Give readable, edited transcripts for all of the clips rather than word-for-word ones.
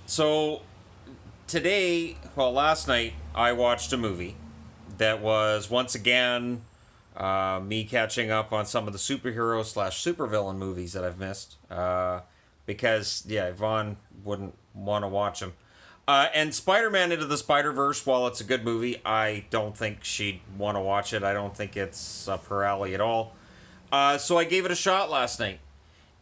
So today, well, last night, I watched a movie that was once again me catching up on some of the superhero slash supervillain movies that I've missed. Because, yeah, Yvonne wouldn't want to watch them. And Spider Man Into the Spider Verse, while it's a good movie, I don't think she'd want to watch it. I don't think it's up her alley at all. So I gave it a shot last night.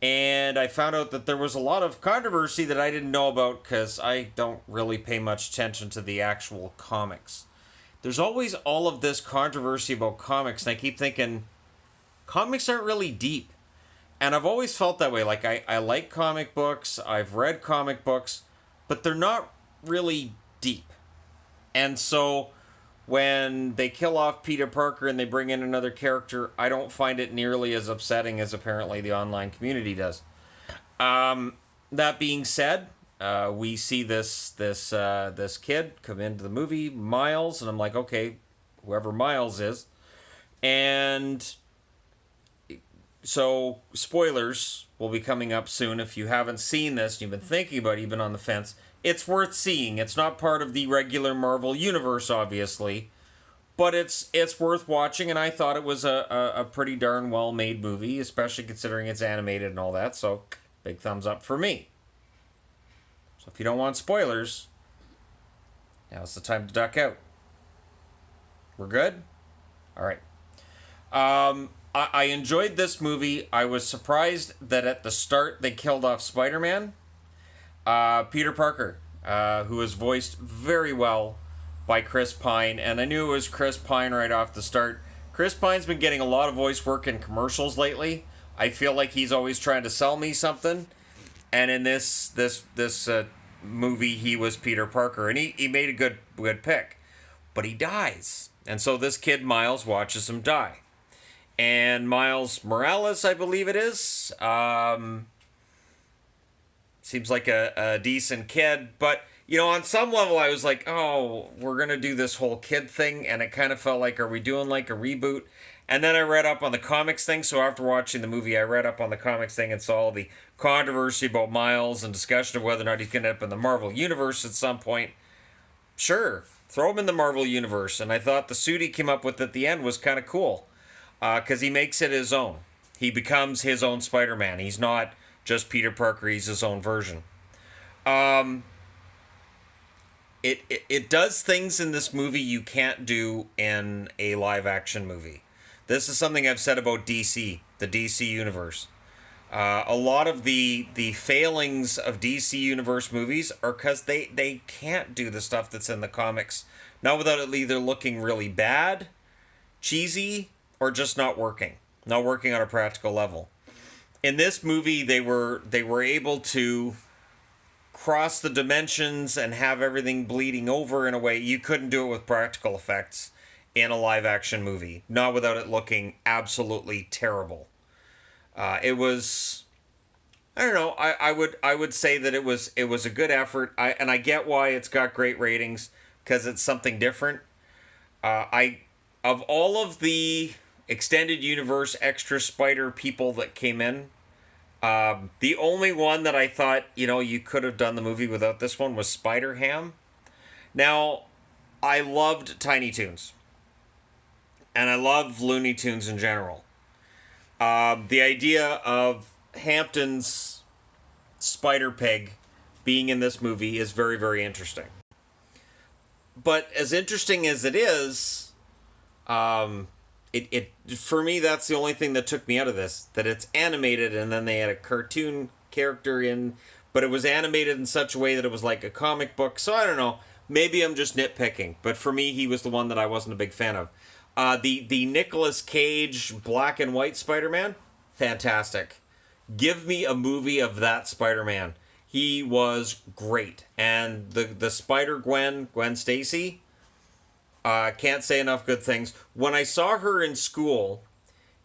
And I found out that there was a lot of controversy that I didn't know about because I don't really pay much attention to the actual comics. There's always all of this controversy about comics, and I keep thinking, comics aren't really deep. And I've always felt that way. Like, I like comic books, I've read comic books, but they're not really deep. And so when they kill off Peter Parker and they bring in another character, I don't find it nearly as upsetting as apparently the online community does. That being said, we see this kid come into the movie, Miles, and I'm like, okay, whoever Miles is, and so spoilers will be coming up soon. If you haven't seen this, you've been thinking about it, you've been on the fence. It's worth seeing. It's not part of the regular Marvel universe, obviously, but it's worth watching. And I thought it was a pretty darn well made movie, especially considering it's animated and all that. So big thumbs up for me. So if you don't want spoilers, now's the time to duck out. We're good? All right. I enjoyed this movie. I was surprised that at the start they killed off Spider-Man. Peter Parker, who was voiced very well by Chris Pine, and I knew it was Chris Pine right off the start. Chris Pine's been getting a lot of voice work in commercials lately. I feel like he's always trying to sell me something, and in this movie, he was Peter Parker, and he made a good pick, but he dies, and so this kid Miles watches him die. And Miles Morales, I believe it is. Seems like a decent kid. But, you know, on some level, I was like, oh, we're going to do this whole kid thing. And it kind of felt like, are we doing like a reboot? And then I read up on the comics thing. So after watching the movie, I read up on the comics thing and saw all the controversy about Miles and discussion of whether or not he's going to end up in the Marvel Universe at some point. Sure, throw him in the Marvel Universe. And I thought the suit he came up with at the end was kind of cool. Because he makes it his own. He becomes his own Spider-Man. He's not just Peter Parker. He's his own version. It does things in this movie you can't do in a live-action movie. This is something I've said about DC, the DC Universe. A lot of the failings of DC Universe movies are because they can't do the stuff that's in the comics. Not without it either looking really bad, cheesy, or just not working on a practical level. In this movie, they were able to cross the dimensions and have everything bleeding over in a way you couldn't do it with practical effects in a live action movie, not without it looking absolutely terrible. It was, I don't know, I would say that it was a good effort. I get why it's got great ratings because it's something different. Of all of the extended universe extra spider people that came in, the only one that I thought, you know, you could have done the movie without this one was Spider Ham. Now, I loved Tiny Toons, and I love Looney Tunes in general. The idea of Hampton's Spider Pig being in this movie is very, very interesting. But as interesting as it is, it for me, that's the only thing that took me out of this, that it's animated and then they had a cartoon character in, but it was animated in such a way that it was like a comic book. So I don't know, maybe I'm just nitpicking, but for me, he was the one that I wasn't a big fan of. The Nicolas Cage black and white Spider-Man, fantastic. Give me a movie of that Spider-Man. He was great. And the Spider-Gwen Stacy, can't say enough good things. When I saw her in school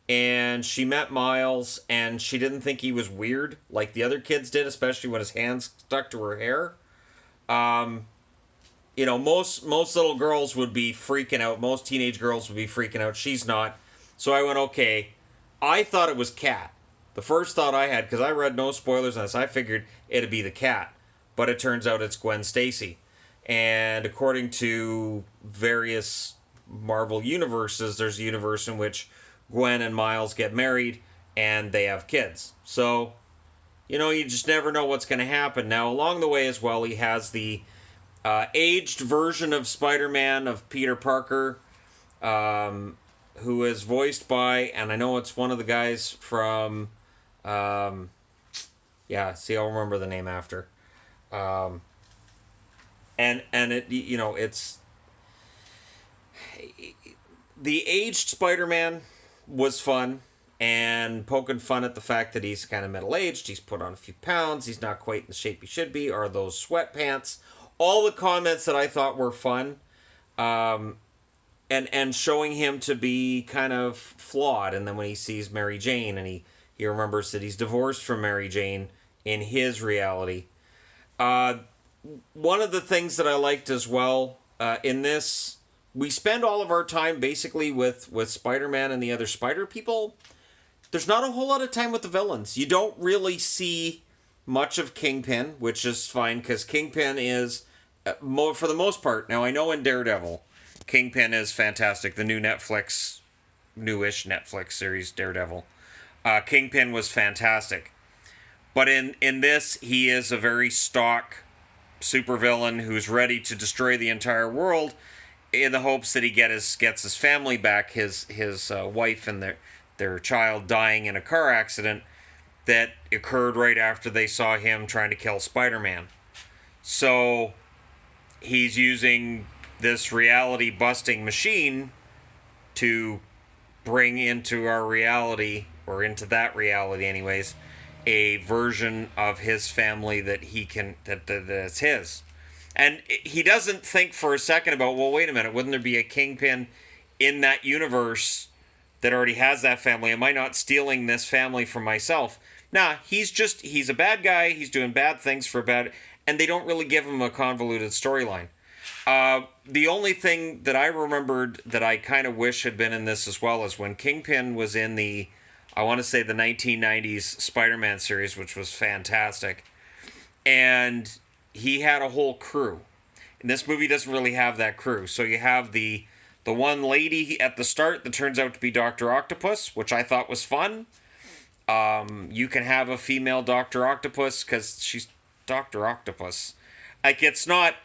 and she met Miles and she didn't think he was weird like the other kids did, especially when his hands stuck to her hair. You know, most little girls would be freaking out. Most teenage girls would be freaking out. She's not. So I went, okay. I thought it was Kat, The first thought I had, because I read no spoilers on this, I figured it'd be the cat, but it turns out it's Gwen Stacy. And according to various Marvel universes, there's a universe in which Gwen and Miles get married and they have kids. So, you just never know what's going to happen. Now, along the way as well, he has the aged version of Spider-Man of Peter Parker, who is voiced by, and I know it's one of the guys from, I'll remember the name after. And it, it's the aged Spider-Man was fun, and poking fun at the fact that he's kind of middle-aged, he's put on a few pounds, he's not quite in the shape he should be, or those sweatpants. All the comments that I thought were fun, and showing him to be kind of flawed. And then when he sees Mary Jane and he remembers that he's divorced from Mary Jane in his reality. One of the things that I liked as well in this, we spend all of our time basically with Spider-Man and the other Spider people. There's not a whole lot of time with the villains. You don't really see much of Kingpin, which is fine because Kingpin is, for the most part, now I know in Daredevil, Kingpin is fantastic. The newish Netflix series, Daredevil. Kingpin was fantastic. But in this, he is a very stock supervillain who's ready to destroy the entire world in the hopes that he gets his family back, his wife and their child dying in a car accident that occurred right after they saw him trying to kill Spider-Man. So he's using this reality busting machine to bring into our reality, or into that reality anyways, a version of his family that that's his. And he doesn't think for a second about, well, wait a minute, wouldn't there be a Kingpin in that universe that already has that family? Am I not stealing this family from myself? Nah, he's a bad guy, he's doing bad things and they don't really give him a convoluted storyline. The only thing that I remembered that I kind of wish had been in this as well is when Kingpin was in the 1990s Spider-Man series, which was fantastic. And he had a whole crew. And this movie doesn't really have that crew. So you have the one lady at the start that turns out to be Dr. Octopus, which I thought was fun. You can have a female Dr. Octopus because she's Dr. Octopus. Like, it's not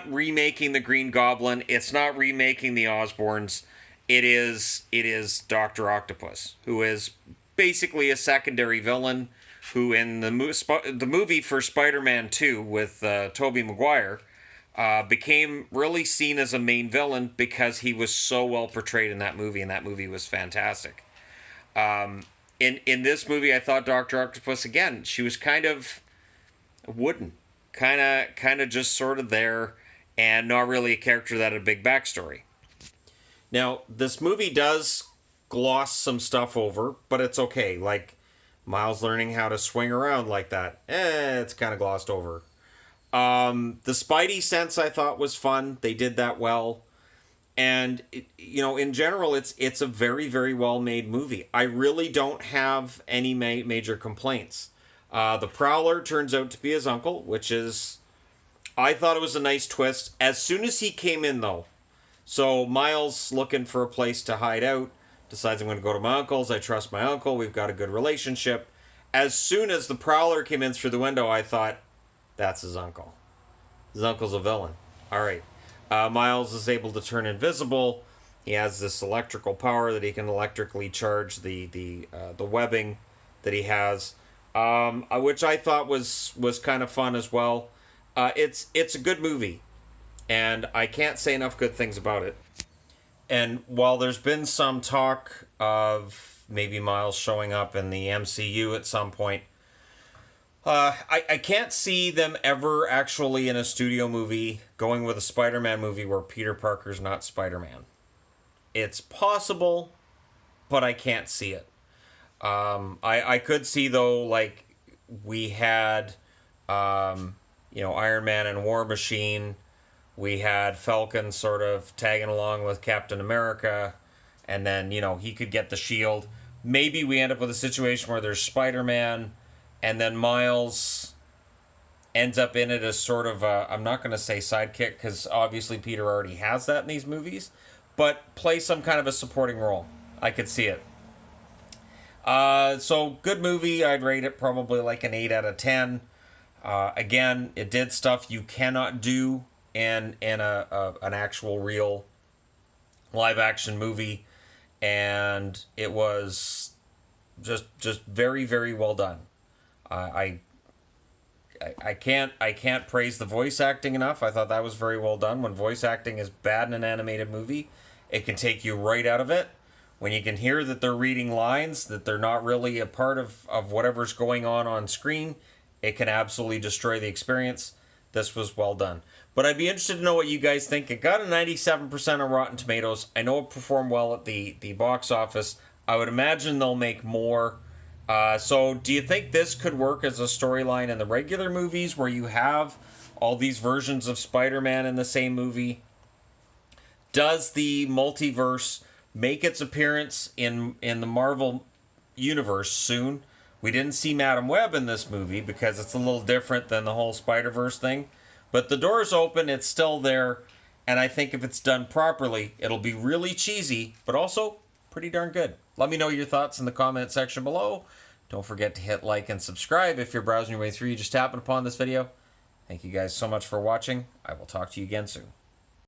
remaking the Green Goblin. It's not remaking the Osborns. It is Dr. Octopus, who is basically a secondary villain, who in the movie for Spider-Man 2 with Tobey Maguire became really seen as a main villain because he was so well portrayed in that movie, and that movie was fantastic. In this movie, I thought Dr. Octopus, again, she was kind of wooden, kind of just sort of there, and not really a character that had a big backstory. Now, this movie does gloss some stuff over, but it's okay. Like, Miles learning how to swing around like that, it's kind of glossed over. The Spidey sense I thought was fun. They did that well. And, in general, it's a very, very well-made movie. I really don't have any major complaints. The Prowler turns out to be his uncle, which is... I thought it was a nice twist. As soon as he came in, though, so Miles, looking for a place to hide out, decides, I'm going to go to my uncle's. I trust my uncle. We've got a good relationship. As soon as the Prowler came in through the window, I thought, that's his uncle. His uncle's a villain. All right. Miles is able to turn invisible. He has this electrical power that he can electrically charge the webbing that he has, which I thought was kind of fun as well. It's a good movie, and I can't say enough good things about it. And while there's been some talk of maybe Miles showing up in the MCU at some point, I can't see them ever actually in a studio movie going with a Spider-Man movie where Peter Parker's not Spider-Man. It's possible, but I can't see it. I could see, though, like, we had, Iron Man and War Machine. We had Falcon sort of tagging along with Captain America. And then, he could get the shield. maybe we end up with a situation where there's Spider-Man, and then Miles ends up in it as sort of a, I'm not going to say sidekick, because obviously Peter already has that in these movies, but play some kind of a supporting role. I could see it. So good movie. I'd rate it probably like an 8 out of 10. Again, it did stuff you cannot do in an actual real live action movie, and it was just very, very well done. I can't praise the voice acting enough. I thought that was very well done. When voice acting is bad in an animated movie, it can take you right out of it. When you can hear that they're reading lines, that they're not really a part of whatever's going on screen, it can absolutely destroy the experience. This was well done. But I'd be interested to know what you guys think. It got a 97% on Rotten Tomatoes. I know it performed well at the box office. I would imagine they'll make more. So do you think this could work as a storyline in the regular movies where you have all these versions of Spider-Man in the same movie? Does the multiverse make its appearance in the Marvel universe soon? We didn't see Madam Web in this movie because it's a little different than the whole Spider-Verse thing. But the door's open, it's still there, and I think if it's done properly, it'll be really cheesy, but also pretty darn good. Let me know your thoughts in the comment section below. Don't forget to hit like and subscribe if you're browsing your way through. You just happened upon this video. Thank you guys so much for watching. I will talk to you again soon.